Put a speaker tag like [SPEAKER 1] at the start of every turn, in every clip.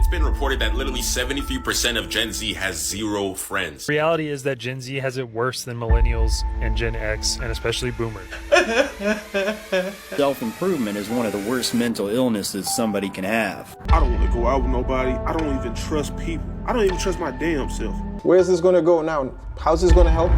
[SPEAKER 1] It's been reported that literally 73% of Gen Z has zero friends.
[SPEAKER 2] Reality is that Gen Z has it worse than millennials and Gen X, and especially boomers.
[SPEAKER 3] Self-improvement is one of the worst mental illnesses somebody can have.
[SPEAKER 4] I don't want to go out with nobody. I don't even trust people. I don't even trust my damn self.
[SPEAKER 5] Where is this going to go now? How's this going to help?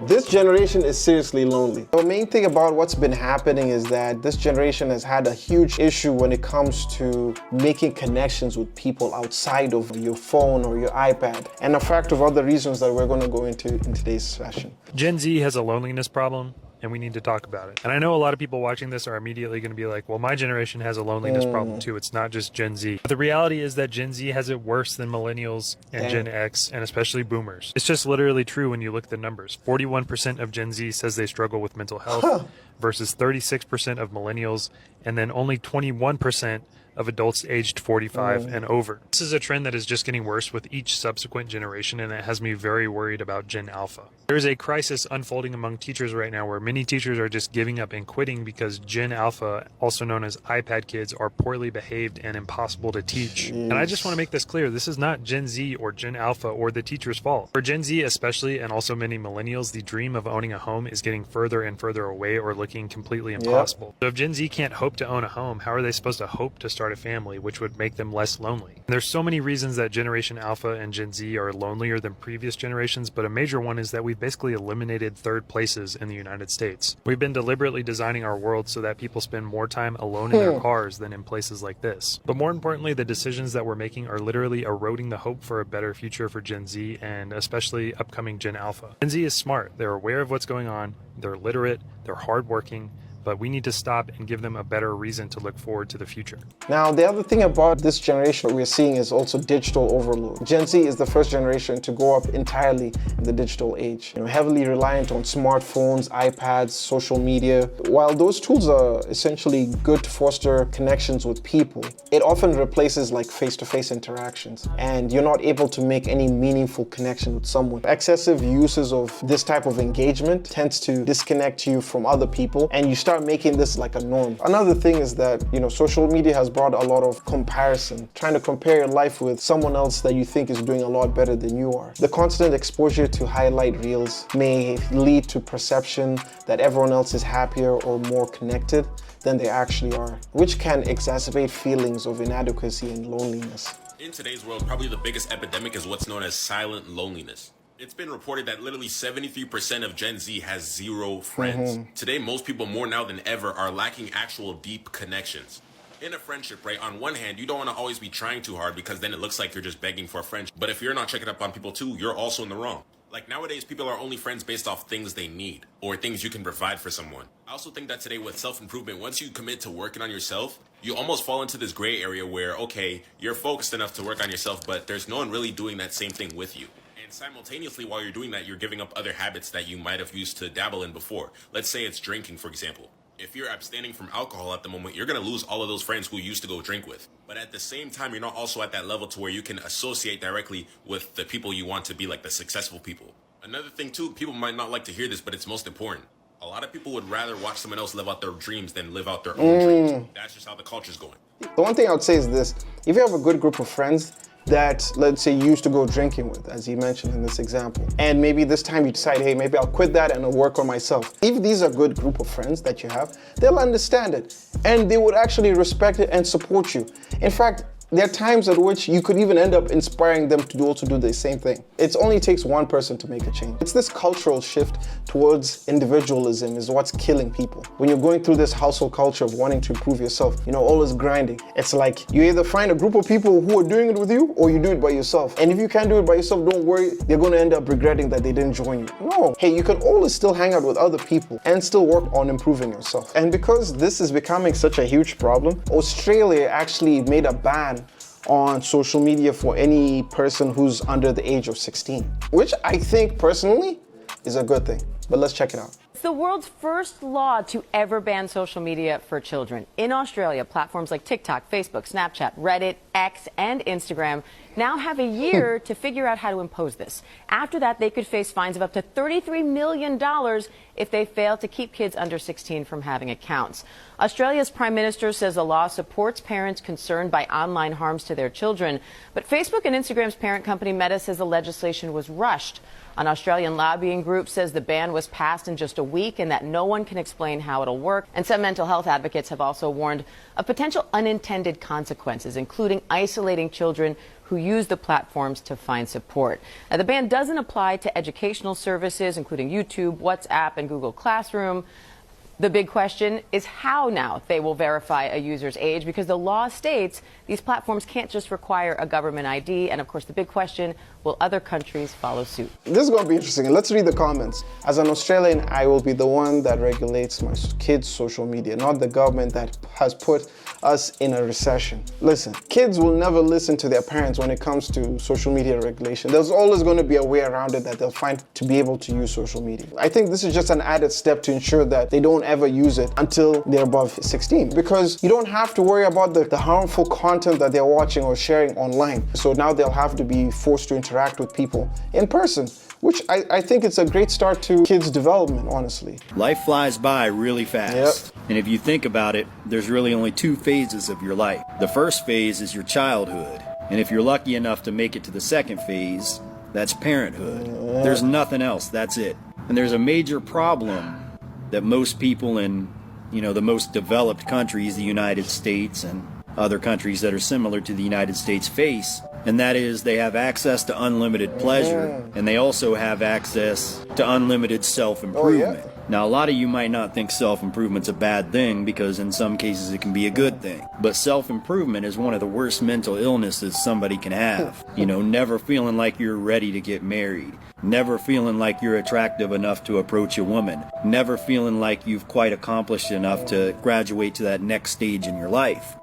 [SPEAKER 5] This generation is seriously lonely. The main thing about what's been happening is that this generation has had a huge issue when it comes to making connections with people outside of your phone or your iPad, and a fact of other reasons that we're going to go into in today's session.
[SPEAKER 2] Gen Z has a loneliness problem, and we need to talk about it. And I know a lot of people watching this are immediately going to be like, well, my generation has a loneliness problem too. It's not just Gen Z. But the reality is that Gen Z has it worse than millennials and Gen X, and especially boomers. It's just literally true when you look at the numbers. 41% of Gen Z says they struggle with mental health versus 36% of millennials, and then only 21% of adults aged 45 and over. This is a trend that is just getting worse with each subsequent generation, and it has me very worried about Gen Alpha. There's a crisis unfolding among teachers right now where many teachers are just giving up and quitting because Gen Alpha, also known as iPad kids, are poorly behaved and impossible to teach. And I just want to make this clear, this is not Gen Z or Gen Alpha or the teacher's fault. For Gen Z especially, and also many millennials, the dream of owning a home is getting further and further away or looking completely impossible. So if Gen Z can't hope to own a home, how are they supposed to hope to start a family, which would make them less lonely? And there's so many reasons that Generation Alpha and Gen Z are lonelier than previous generations, but a major one is that we've basically eliminated third places in the United States. We've been deliberately designing our world so that people spend more time alone in their cars than in places like this. But more importantly, the decisions that we're making are literally eroding the hope for a better future for Gen Z and especially upcoming Gen Alpha. Gen Z is smart. They're aware of what's going on. They're literate. They're hardworking. But we need to stop and give them a better reason to look forward to the future.
[SPEAKER 5] Now, the other thing about this generation we're seeing is also digital overload. Gen Z is the first generation to grow up entirely in the digital age, heavily reliant on smartphones, iPads, social media. While those tools are essentially good to foster connections with people, it often replaces like face-to-face interactions, and you're not able to make any meaningful connection with someone. Excessive uses of this type of engagement tends to disconnect you from other people, and you start making this like a norm. Another thing is that, social media has brought a lot of comparison, trying to compare your life with someone else that you think is doing a lot better than you are. The constant exposure to highlight reels may lead to perception that everyone else is happier or more connected than they actually are, which can exacerbate feelings of inadequacy and loneliness.
[SPEAKER 1] In today's world, probably the biggest epidemic is what's known as silent loneliness. It's been reported that literally 73% of Gen Z has zero friends. Today, most people more now than ever are lacking actual deep connections. In a friendship, right, on one hand, you don't want to always be trying too hard because then it looks like you're just begging for a friendship. But if you're not checking up on people too, you're also in the wrong. Like nowadays, people are only friends based off things they need or things you can provide for someone. I also think that today with self-improvement, once you commit to working on yourself, you almost fall into this gray area where, okay, you're focused enough to work on yourself, but there's no one really doing that same thing with you. And simultaneously, while you're doing that, you're giving up other habits that you might have used to dabble in before. Let's say it's drinking, for example. If you're abstaining from alcohol at the moment, you're going to lose all of those friends who you used to go drink with. But at the same time, you're not also at that level to where you can associate directly with the people you want to be, like the successful people. Another thing too, people might not like to hear this, but it's most important. A lot of people would rather watch someone else live out their dreams than live out their own dreams. That's just how the culture's going.
[SPEAKER 5] The one thing I would say is this: if you have a good group of friends that, let's say, you used to go drinking with, as you mentioned in this example, and maybe this time you decide, hey, maybe I'll quit that and I'll work on myself. If these are a good group of friends that you have, they'll understand it, and they would actually respect it and support you. In fact, there are times at which you could even end up inspiring them to also do the same thing. It only takes one person to make a change. It's this cultural shift towards individualism is what's killing people. When you're going through this household culture of wanting to improve yourself, always grinding, it's like you either find a group of people who are doing it with you or you do it by yourself. And if you can't do it by yourself, don't worry, they're going to end up regretting that they didn't join you. No, hey, you can always still hang out with other people and still work on improving yourself. And because this is becoming such a huge problem, Australia actually made a ban on social media for any person who's under the age of 16, which I think personally is a good thing. But let's check it out.
[SPEAKER 6] It's the world's first law to ever ban social media for children. In Australia, platforms like TikTok, Facebook, Snapchat, Reddit, X, and Instagram now have a year to figure out how to impose this. After that, they could face fines of up to $33 million if they fail to keep kids under 16 from having accounts. Australia's Prime Minister says the law supports parents concerned by online harms to their children. But Facebook and Instagram's parent company Meta says the legislation was rushed. An Australian lobbying group says the ban was passed in just a week and that no one can explain how it'll work. And some mental health advocates have also warned of potential unintended consequences, including isolating children who use the platforms to find support. Now, the ban doesn't apply to educational services, including YouTube, WhatsApp, and Google Classroom. The big question is how now they will verify a user's age, because the law states these platforms can't just require a government ID. And of course, the big question, will other countries follow suit?
[SPEAKER 5] This is going to be interesting. Let's read the comments. As an Australian, I will be the one that regulates my kids' social media, not the government that has put us in a recession. Listen, kids will never listen to their parents when it comes to social media regulation. There's always going to be a way around it that they'll find to be able to use social media. I think this is just an added step to ensure that they don't ever use it until they're above 16, because you don't have to worry about the harmful content that they're watching or sharing online. So now they'll have to be forced to interact with people in person, which I think it's a great start to kids' development, honestly.
[SPEAKER 3] Life flies by really fast.
[SPEAKER 5] Yep.
[SPEAKER 3] And if you think about it, there's really only two phases of your life. The first phase is your childhood. And if you're lucky enough to make it to the second phase, that's parenthood. There's nothing else, that's it. And there's a major problem that most people in, the most developed countries, the United States and other countries that are similar to the United States face, and that is they have access to unlimited pleasure, and they also have access to unlimited self-improvement.
[SPEAKER 5] Oh, yeah.
[SPEAKER 3] Now, a lot of you might not think self-improvement's a bad thing, because in some cases it can be a good thing. But self-improvement is one of the worst mental illnesses somebody can have. Never feeling like you're ready to get married. Never feeling like you're attractive enough to approach a woman. Never feeling like you've quite accomplished enough to graduate to that next stage in your life.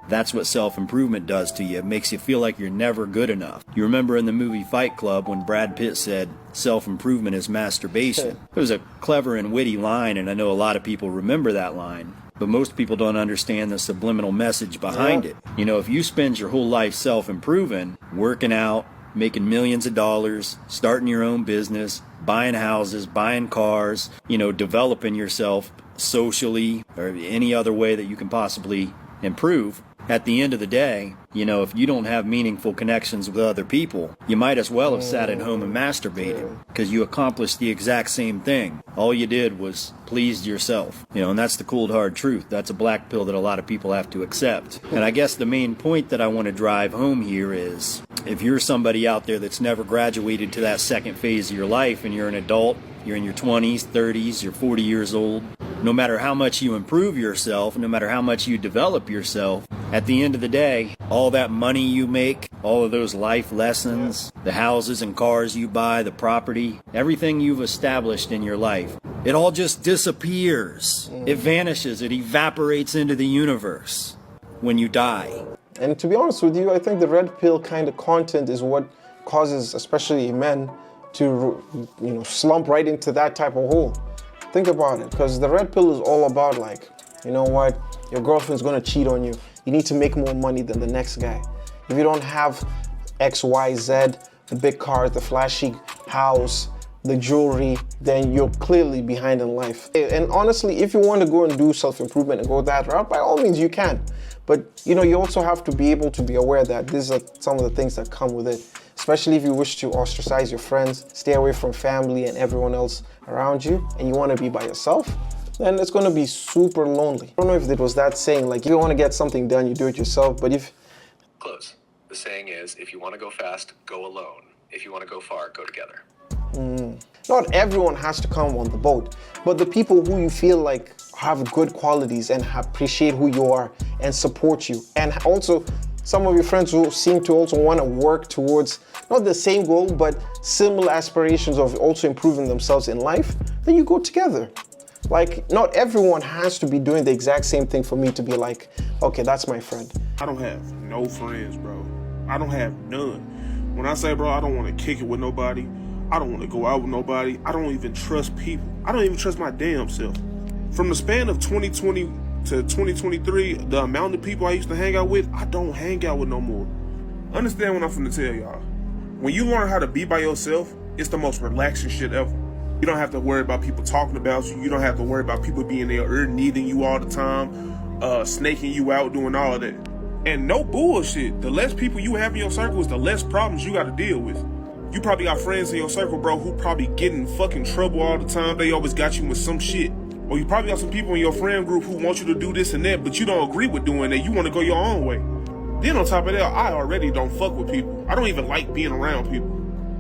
[SPEAKER 3] That's what self-improvement does to you. It makes you feel like you're never good enough. You remember in the movie Fight Club when Brad Pitt said, self-improvement is masturbation. It was a clever and witty line, and I know a lot of people remember that line. But most people don't understand the subliminal message behind it. If you spend your whole life self-improving, working out, making millions of dollars, starting your own business, buying houses, buying cars, developing yourself socially or any other way that you can possibly improve, at the end of the day, if you don't have meaningful connections with other people, you might as well have sat at home and masturbated, because you accomplished the exact same thing. All you did was pleased yourself. And that's the cold hard truth. That's a black pill that a lot of people have to accept. And I guess the main point that I want to drive home here is, if you're somebody out there that's never graduated to that second phase of your life, and you're an adult, you're in your 20s, 30s, you're 40 years old, no matter how much you improve yourself, no matter how much you develop yourself, at the end of the day, all that money you make, all of those life lessons, the houses and cars you buy, the property, everything you've established in your life, it all just disappears. It vanishes. It evaporates into the universe when you die.
[SPEAKER 5] And to be honest with you, I think the red pill kind of content is what causes, especially men, to slump right into that type of hole. Think about it, because the red pill is all about like, your girlfriend's gonna cheat on you. You need to make more money than the next guy. If you don't have X, Y, Z, the big car, the flashy house, the jewelry, then you're clearly behind in life. And honestly, if you want to go and do self-improvement and go that route, by all means you can. But you also have to be able to be aware that these are some of the things that come with it. Especially if you wish to ostracize your friends, stay away from family and everyone else around you, and you want to be by yourself, then it's going to be super lonely. I don't know if it was that saying, like, if you want to get something done, you do it yourself, but if...
[SPEAKER 7] Close. The saying is, if you want to go fast, go alone. If you want to go far, go together.
[SPEAKER 5] Not everyone has to come on the boat, but the people who you feel like have good qualities and appreciate who you are and support you, and also some of your friends who seem to also want to work towards not the same goal, but similar aspirations of also improving themselves in life, then you go together. Like, not everyone has to be doing the exact same thing for me to be like, okay, that's my friend.
[SPEAKER 4] I don't have no friends, bro. I don't have none. When I say, bro, I don't want to kick it with nobody, I don't want to go out with nobody, I don't even trust people. I don't even trust my damn self. From the span of 2020 to 2023, the amount of people I used to hang out with, I don't hang out with no more. Understand what I'm finna tell y'all. When you learn how to be by yourself, it's the most relaxing shit ever. You don't have to worry about people talking about you. You don't have to worry about people being there needing you all the time, snaking you out, doing all of that. And no bullshit. The less people you have in your circle is the less problems you got to deal with. You probably got friends in your circle, bro, who probably get in fucking trouble all the time. They always got you with some shit. Or you probably got some people in your friend group who want you to do this and that, but you don't agree with doing that. You want to go your own way. Then on top of that, I already don't fuck with people. I don't even like being around people.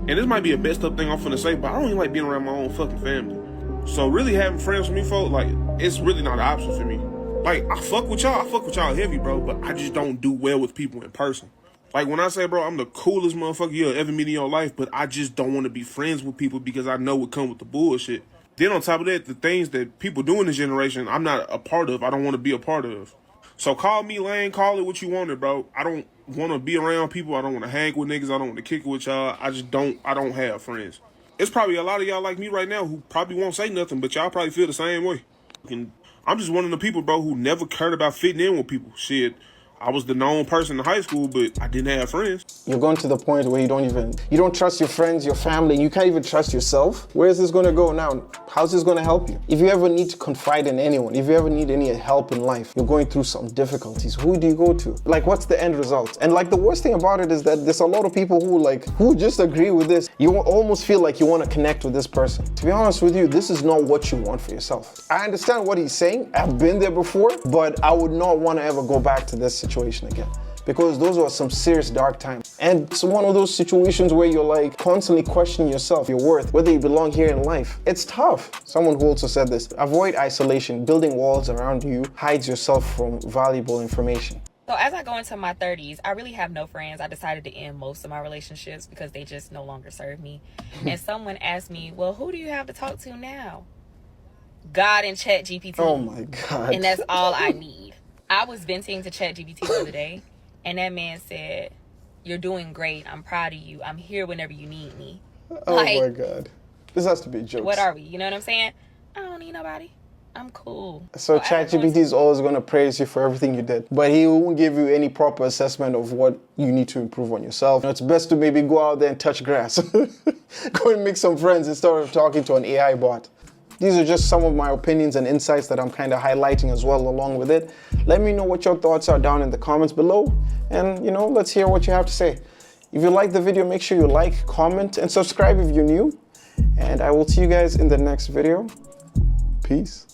[SPEAKER 4] And this might be a messed up thing I'm finna say, but I don't even like being around my own fucking family. So really having friends with me, folks, like, it's really not an option for me. Like, I fuck with y'all heavy, bro, but I just don't do well with people in person. Like, when I say, bro, I'm the coolest motherfucker you'll ever meet in your life, but I just don't want to be friends with people because I know what comes with the bullshit. Then on top of that, the things that people do in this generation, I'm not a part of. I don't want to be a part of. So call me lame, call it what you want it, bro. I don't want to be around people. I don't want to hang with niggas. I don't want to kick it with y'all. I don't have friends. It's probably a lot of y'all like me right now who probably won't say nothing, but y'all probably feel the same way. And I'm just one of the people, bro, who never cared about fitting in with people. Shit, I was the known person in high school, but I didn't have friends.
[SPEAKER 5] You're going to the point where you don't trust your friends, your family, and you can't even trust yourself. Where is this going to go now? How's this going to help you? If you ever need to confide in anyone, if you ever need any help in life, you're going through some difficulties, who do you go to? Like, what's the end result? And like, the worst thing about it is that there's a lot of people who just agree with this. You almost feel like you want to connect with this person. To be honest with you, this is not what you want for yourself. I understand what he's saying. I've been there before, but I would not want to ever go back to this situation again, because those were some serious dark times. And it's one of those situations where you're like constantly questioning yourself, your worth, whether you belong here in life. It's tough. Someone who also said this: avoid isolation. Building walls around you hides yourself from valuable information.
[SPEAKER 8] So as I go into my 30s, I really have no friends. I decided to end most of my relationships because they just no longer serve me. And someone asked me, well, who do you have to talk to now? God and ChatGPT.
[SPEAKER 5] Oh my God.
[SPEAKER 8] And that's all I need. I was venting to ChatGPT the other day, and that man said, you're doing great. I'm proud of you. I'm here whenever you need me.
[SPEAKER 5] Oh my God. This has to be jokes.
[SPEAKER 8] What are we? You know what I'm saying? I don't need nobody. I'm cool.
[SPEAKER 5] So ChatGPT is always going to praise you for everything you did, but he won't give you any proper assessment of what you need to improve on yourself. It's best to maybe go out there and touch grass. Go and make some friends instead of talking to an AI bot. These are just some of my opinions and insights that I'm kind of highlighting as well along with it. Let me know what your thoughts are down in the comments below, and let's hear what you have to say. If you like the video, make sure you like, comment, and subscribe if you're new. And I will see you guys in the next video. Peace.